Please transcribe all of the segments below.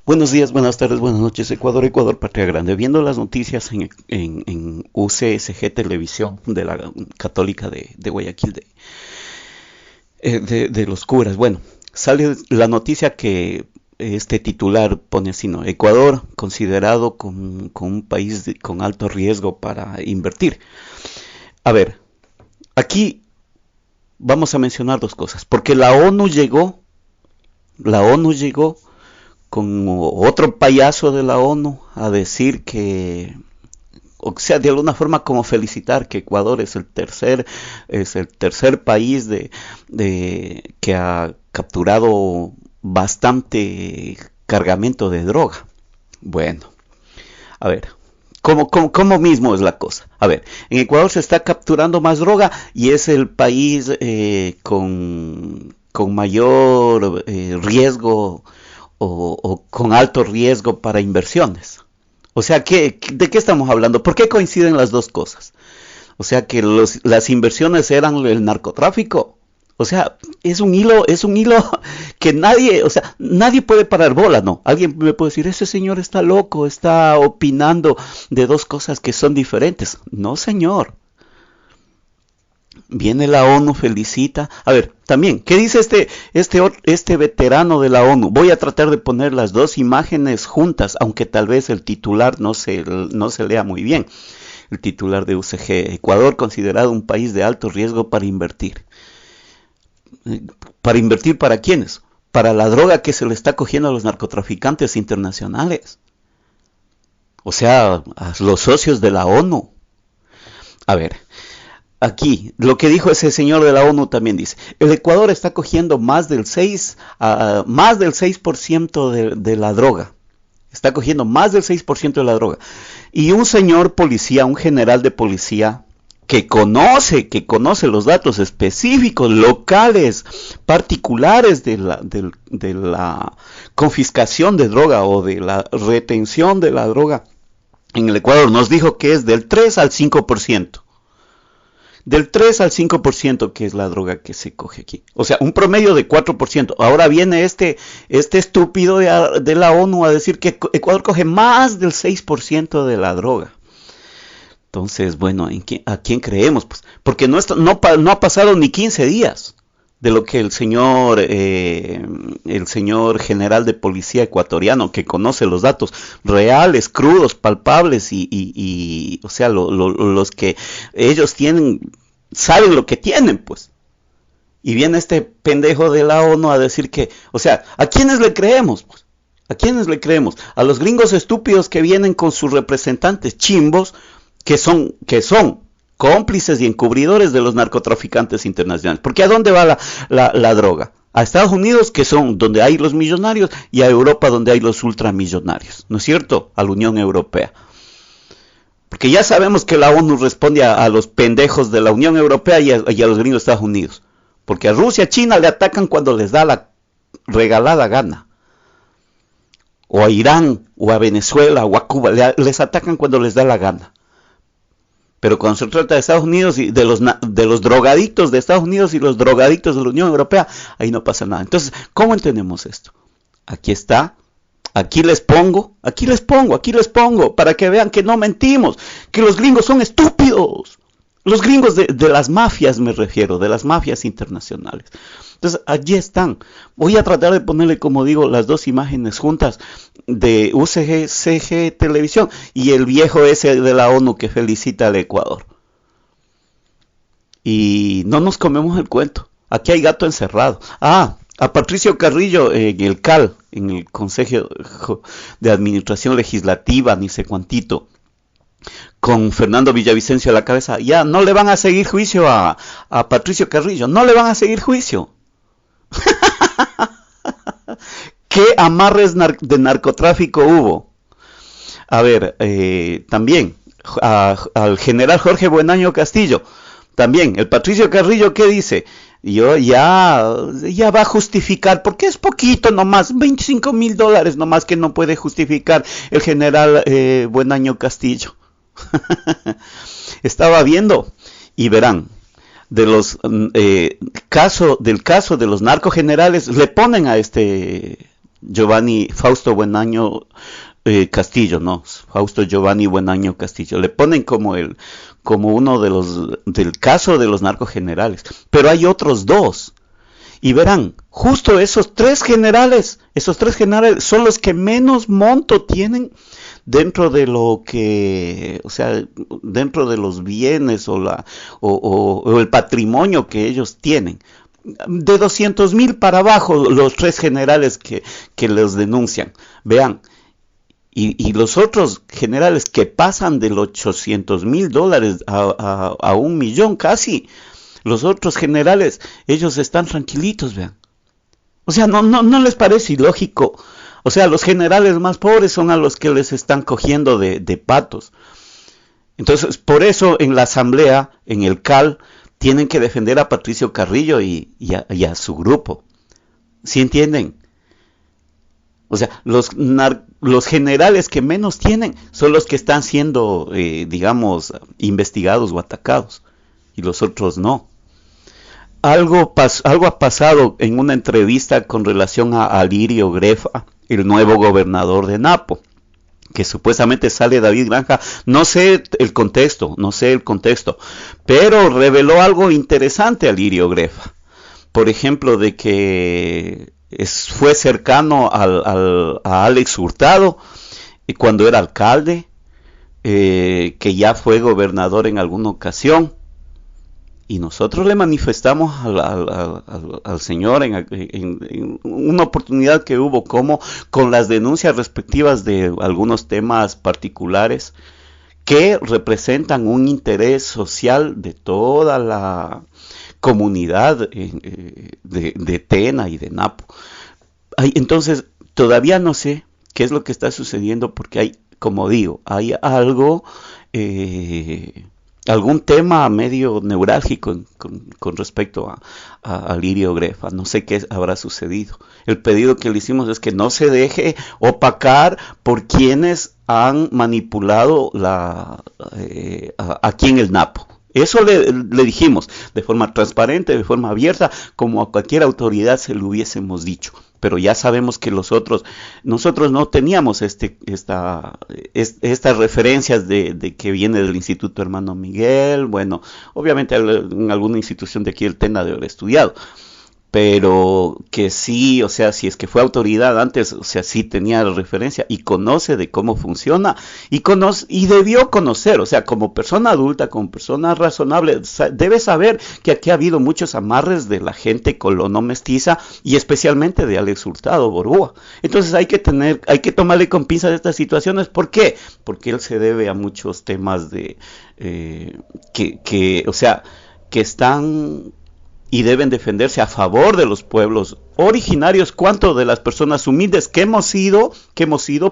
Buenos días, buenas tardes, buenas noches, Ecuador, Ecuador, Patria Grande. Viendo las noticias en UCSG Televisión de la Católica de Guayaquil, de los curas. Bueno, sale la noticia que este titular pone así, ¿no? Ecuador considerado con un país con alto riesgo para invertir. A ver, aquí vamos a mencionar dos cosas, porque la ONU llegó con otro payaso de la ONU a decir que, o sea, de alguna forma como felicitar que Ecuador es el tercer país que ha capturado bastante cargamento de droga. Bueno, a ver, ¿cómo mismo es la cosa? A ver, en Ecuador se está capturando más droga y es el país con mayor riesgo o con alto riesgo para inversiones. O sea, ¿de qué estamos hablando? ¿Por qué coinciden las dos cosas? O sea, que las inversiones eran el narcotráfico. O sea, es un hilo que nadie puede parar bola, ¿no? Alguien me puede decir, ese señor está loco, está opinando de dos cosas que son diferentes. No, señor. Viene la ONU, felicita. A ver, también, ¿qué dice este veterano de la ONU? Voy a tratar de poner las dos imágenes juntas, aunque tal vez el titular no se lea muy bien. El titular de UCG, Ecuador considerado un país de alto riesgo para invertir. ¿Para invertir para quiénes? Para la droga que se le está cogiendo a los narcotraficantes internacionales. O sea, a los socios de la ONU. A ver, aquí, lo que dijo ese señor de la ONU también dice, el Ecuador está cogiendo más del 6% de la droga. Está cogiendo más del 6% de la droga. Y un señor policía, un general de policía, que conoce los datos específicos, locales, particulares de la confiscación de droga o de la retención de la droga en el Ecuador, nos dijo que es del 3 al 5%. Del 3 al 5% que es la droga que se coge aquí. O sea, un promedio de 4%. Ahora viene este estúpido de la ONU a decir que Ecuador coge más del 6% de la droga. Entonces, bueno, ¿a quién creemos? Pues, porque no ha pasado ni 15 días de lo que el señor general de policía ecuatoriano, que conoce los datos reales, crudos, palpables y o sea, los que ellos tienen, saben lo que tienen, pues. Y viene este pendejo de la ONU a decir que, o sea, ¿a quiénes le creemos? Pues? ¿A quiénes le creemos? A los gringos estúpidos que vienen con sus representantes chimbos, que son cómplices y encubridores de los narcotraficantes internacionales. Porque ¿a dónde va la droga? A Estados Unidos, que son donde hay los millonarios, y a Europa, donde hay los ultramillonarios, ¿no es cierto? A la Unión Europea. Porque ya sabemos que la ONU responde a los pendejos de la Unión Europea y a los gringos de Estados Unidos. Porque a Rusia, a China le atacan cuando les da la regalada gana. O a Irán, o a Venezuela, o a Cuba, les atacan cuando les da la gana. Pero cuando se trata de Estados Unidos y de los drogadictos de Estados Unidos y los drogadictos de la Unión Europea, ahí no pasa nada. Entonces, ¿cómo entendemos esto? Aquí está, aquí les pongo, para que vean que no mentimos, que los gringos son estúpidos. Los gringos de las mafias me refiero, de las mafias internacionales. Entonces, allí están. Voy a tratar de ponerle, como digo, las dos imágenes juntas de UCG Televisión y el viejo ese de la ONU que felicita al Ecuador. Y no nos comemos el cuento. Aquí hay gato encerrado. A Patricio Carrillo en el CAL, en el Consejo de Administración Legislativa, ni sé cuantito, con Fernando Villavicencio a la cabeza, ya no le van a seguir juicio a Patricio Carrillo, no le van a seguir juicio. ¿Qué amarres de narcotráfico hubo? A ver, también al general Jorge Buenaño Castillo, también el Patricio Carrillo, ¿qué dice? Yo ya va a justificar, porque es poquito nomás, $25,000 nomás que no puede justificar el general Buenaño Castillo. Estaba viendo y verán, del caso de los narcogenerales, le ponen a este Fausto Buenaño Castillo, no, Fausto Giovanni Buenaño Castillo. Le ponen como uno de del caso de los narcogenerales. Pero hay otros dos. Y verán, justo esos tres generales son los que menos monto tienen dentro de lo que, o sea, dentro de los bienes o el patrimonio que ellos tienen. De 200,000 para abajo, los tres generales que los denuncian. Vean, y los otros generales que pasan de los $800,000 a 1 millón casi, los otros generales, ellos están tranquilitos, vean. O sea, no les parece ilógico. O sea, los generales más pobres son a los que les están cogiendo de patos. Entonces, por eso en la asamblea, en el CAL, tienen que defender a Patricio Carrillo y a su grupo. ¿Sí entienden? O sea, los generales que menos tienen son los que están siendo, digamos, investigados o atacados. Y los otros no. Algo ha pasado en una entrevista con relación a Alirio Grefa, el nuevo gobernador de Napo, que supuestamente sale David Granja. No sé el contexto, pero reveló algo interesante Alirio Grefa. Por ejemplo, de que fue cercano a Alex Hurtado cuando era alcalde, que ya fue gobernador en alguna ocasión. Y nosotros le manifestamos al señor en una oportunidad que hubo, como con las denuncias respectivas de algunos temas particulares que representan un interés social de toda la comunidad de Tena y de Napo. Entonces, todavía no sé qué es lo que está sucediendo porque hay, como digo, hay algún tema medio neurálgico con respecto a Lirio Grefa. No sé qué habrá sucedido. El pedido que le hicimos es que no se deje opacar por quienes han manipulado aquí en el Napo. Eso le dijimos de forma transparente, de forma abierta, como a cualquier autoridad se lo hubiésemos dicho. Pero ya sabemos que nosotros no teníamos estas referencias de que viene del Instituto Hermano Miguel. Bueno, obviamente en alguna institución de aquí el TENA debe haber estudiado, pero que sí, o sea, si es que fue autoridad antes, o sea, sí tenía la referencia y conoce de cómo funciona y debió conocer, o sea, como persona adulta, como persona razonable, debe saber que aquí ha habido muchos amarres de la gente colono mestiza y especialmente de Alex Hurtado Borúa. Entonces hay que tomarle con pinzas estas situaciones. ¿Por qué? Porque él se debe a muchos temas o sea, que están y deben defenderse a favor de los pueblos originarios, cuanto de las personas humildes que hemos sido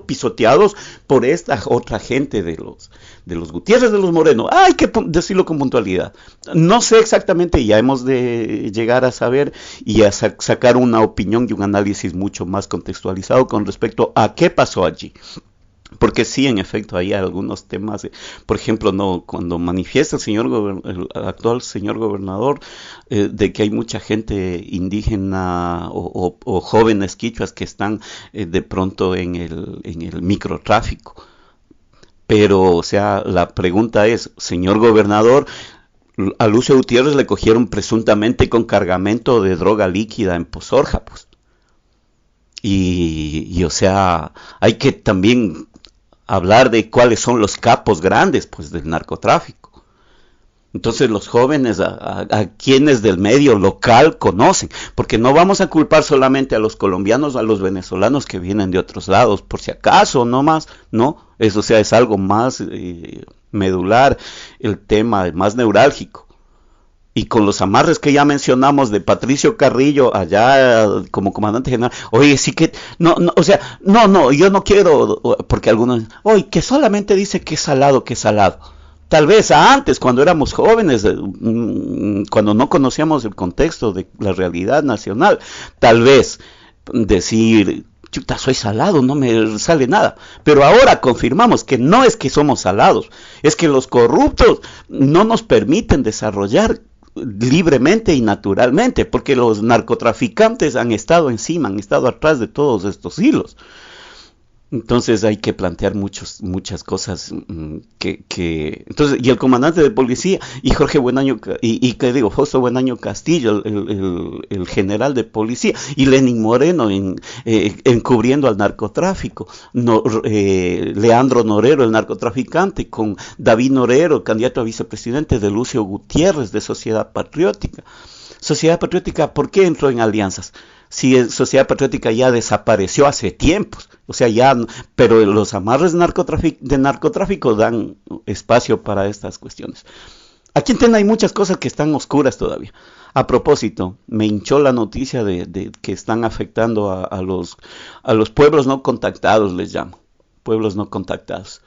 pisoteados por esta otra gente de los Gutiérrez, de los Moreno. Hay que decirlo con puntualidad. No sé exactamente, ya hemos de llegar a saber y a sacar una opinión y un análisis mucho más contextualizado con respecto a qué pasó allí. Porque sí, en efecto, hay algunos temas, por ejemplo, cuando manifiesta el actual señor gobernador de que hay mucha gente indígena o jóvenes quichuas que están de pronto en el microtráfico. Pero, o sea, la pregunta es, señor gobernador, a Lucio Gutiérrez le cogieron presuntamente con cargamento de droga líquida en Pozorja, pues. Y o sea, hay que también hablar de cuáles son los capos grandes, pues, del narcotráfico. Entonces los jóvenes, a quienes del medio local conocen, porque no vamos a culpar solamente a los colombianos o a los venezolanos que vienen de otros lados, por si acaso, no más, no, eso, o sea, es algo más medular, el tema más neurálgico. Y con los amarres que ya mencionamos de Patricio Carrillo allá como comandante general, oye, sí que, o sea, yo no quiero, porque algunos, oye, que solamente dice que es salado. Tal vez antes, cuando éramos jóvenes, cuando no conocíamos el contexto de la realidad nacional, tal vez decir, chuta, soy salado, no me sale nada. Pero ahora confirmamos que no es que somos salados, es que los corruptos no nos permiten desarrollar libremente y naturalmente, porque los narcotraficantes han estado encima, han estado atrás de todos estos hilos. Entonces hay que plantear muchas cosas entonces, y el comandante de policía, y Jorge Buenaño, que digo, Fausto Buenaño Castillo, el general de policía, y Lenín Moreno encubriendo al narcotráfico, Leandro Norero, el narcotraficante, con David Norero, candidato a vicepresidente de Lucio Gutiérrez, de Sociedad Patriótica. Sociedad Patriótica, ¿por qué entró en alianzas? Si Sociedad Patriótica ya desapareció hace tiempos, o sea, ya, pero los amarres de narcotráfico dan espacio para estas cuestiones. Aquí en Tena hay muchas cosas que están oscuras todavía. A propósito, me hinchó la noticia de que están afectando a los pueblos no contactados, les llamo, pueblos no contactados.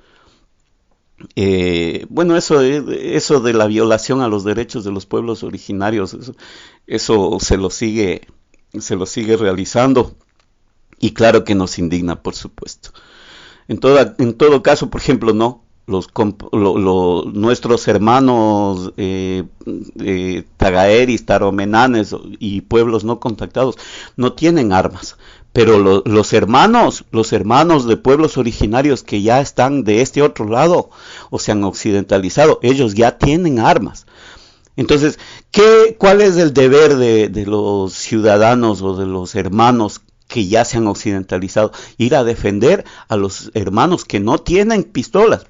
Bueno, eso de la violación a los derechos de los pueblos originarios, eso se lo sigue realizando, y claro que nos indigna, por supuesto. En todo caso, por ejemplo, no nuestros hermanos tagaeris, taromenanes y pueblos no contactados no tienen armas, pero los hermanos de pueblos originarios que ya están de este otro lado o se han occidentalizado, ellos ya tienen armas. Entonces, ¿cuál es el deber de los ciudadanos o de los hermanos que ya se han occidentalizado? Ir a defender a los hermanos que no tienen pistolas,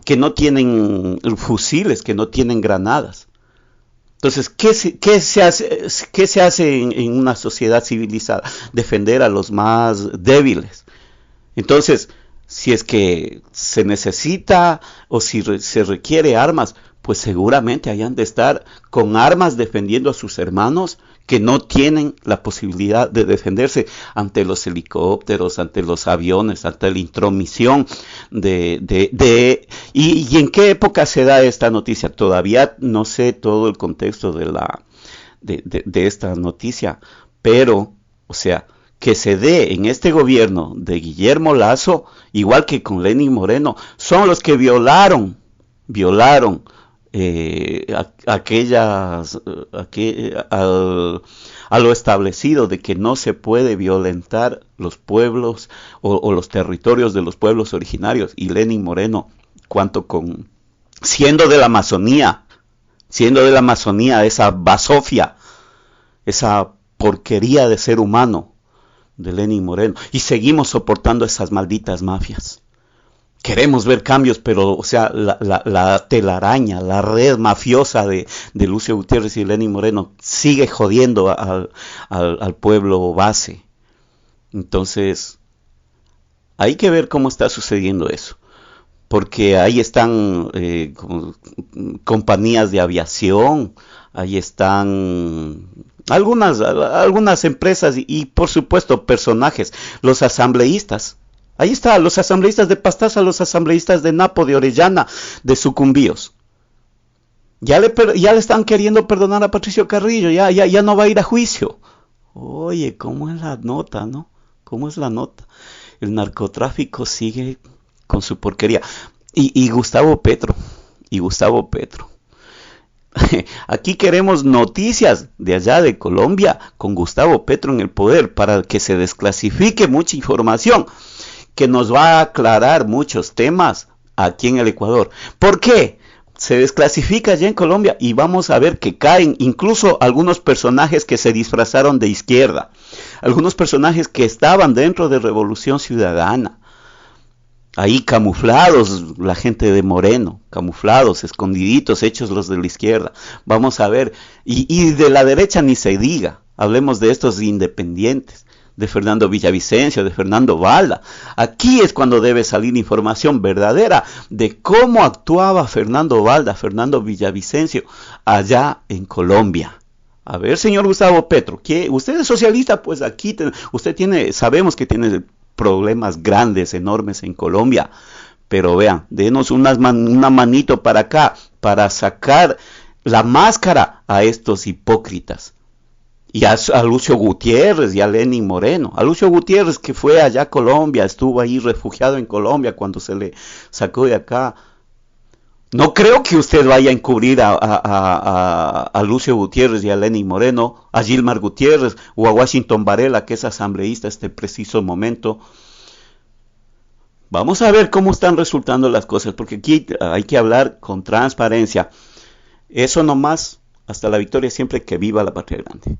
que no tienen fusiles, que no tienen granadas. Entonces, ¿qué se hace en una sociedad civilizada? Defender a los más débiles. Entonces, si es que se necesita o si se requiere armas, pues seguramente hayan de estar con armas defendiendo a sus hermanos que no tienen la posibilidad de defenderse ante los helicópteros, ante los aviones, ante la intromisión ¿y en qué época se da esta noticia? Todavía no sé todo el contexto de esta noticia, pero, o sea, que se dé en este gobierno de Guillermo Lasso, igual que con Lenín Moreno, son los que violaron a lo establecido de que no se puede violentar los pueblos o los territorios de los pueblos originarios. Y Lenín Moreno, siendo de la Amazonía, esa basofia, esa porquería de ser humano de Lenín Moreno, y seguimos soportando esas malditas mafias. Queremos ver cambios, pero, o sea, la telaraña, la red mafiosa de Lucio Gutiérrez y Lenín Moreno sigue jodiendo al pueblo base. Entonces, hay que ver cómo está sucediendo eso, porque ahí están compañías de aviación, ahí están algunas empresas y por supuesto personajes, los asambleístas. Ahí está, los asambleístas de Pastaza, los asambleístas de Napo, de Orellana, de Sucumbíos. Ya le están queriendo perdonar a Patricio Carrillo, ya no va a ir a juicio. Oye, ¿cómo es la nota, no? ¿Cómo es la nota? El narcotráfico sigue con su porquería. Y Gustavo Petro. Aquí queremos noticias de allá de Colombia con Gustavo Petro en el poder para que se desclasifique mucha información que nos va a aclarar muchos temas aquí en el Ecuador. ¿Por qué? Se desclasifica allá en Colombia y vamos a ver que caen incluso algunos personajes que se disfrazaron de izquierda, algunos personajes que estaban dentro de Revolución Ciudadana, ahí camuflados, la gente de Moreno, camuflados, escondiditos, hechos los de la izquierda. Vamos a ver, y de la derecha ni se diga, hablemos de estos independientes, de Fernando Villavicencio, de Fernando Valda. Aquí es cuando debe salir información verdadera de cómo actuaba Fernando Valda, Fernando Villavicencio, allá en Colombia. A ver, señor Gustavo Petro, ¿qué? ¿Usted es socialista? Pues aquí sabemos que tiene problemas grandes, enormes en Colombia, pero vean, denos una manito para acá, para sacar la máscara a estos hipócritas. Y a Lucio Gutiérrez y a Lenín Moreno. A Lucio Gutiérrez, que fue allá a Colombia, estuvo ahí refugiado en Colombia cuando se le sacó de acá. No creo que usted vaya a encubrir a Lucio Gutiérrez y a Lenin Moreno, a Gilmar Gutiérrez o a Washington Varela, que es asambleísta este preciso momento. Vamos a ver cómo están resultando las cosas, porque aquí hay que hablar con transparencia. Eso nomás, hasta la victoria siempre, que viva la patria grande.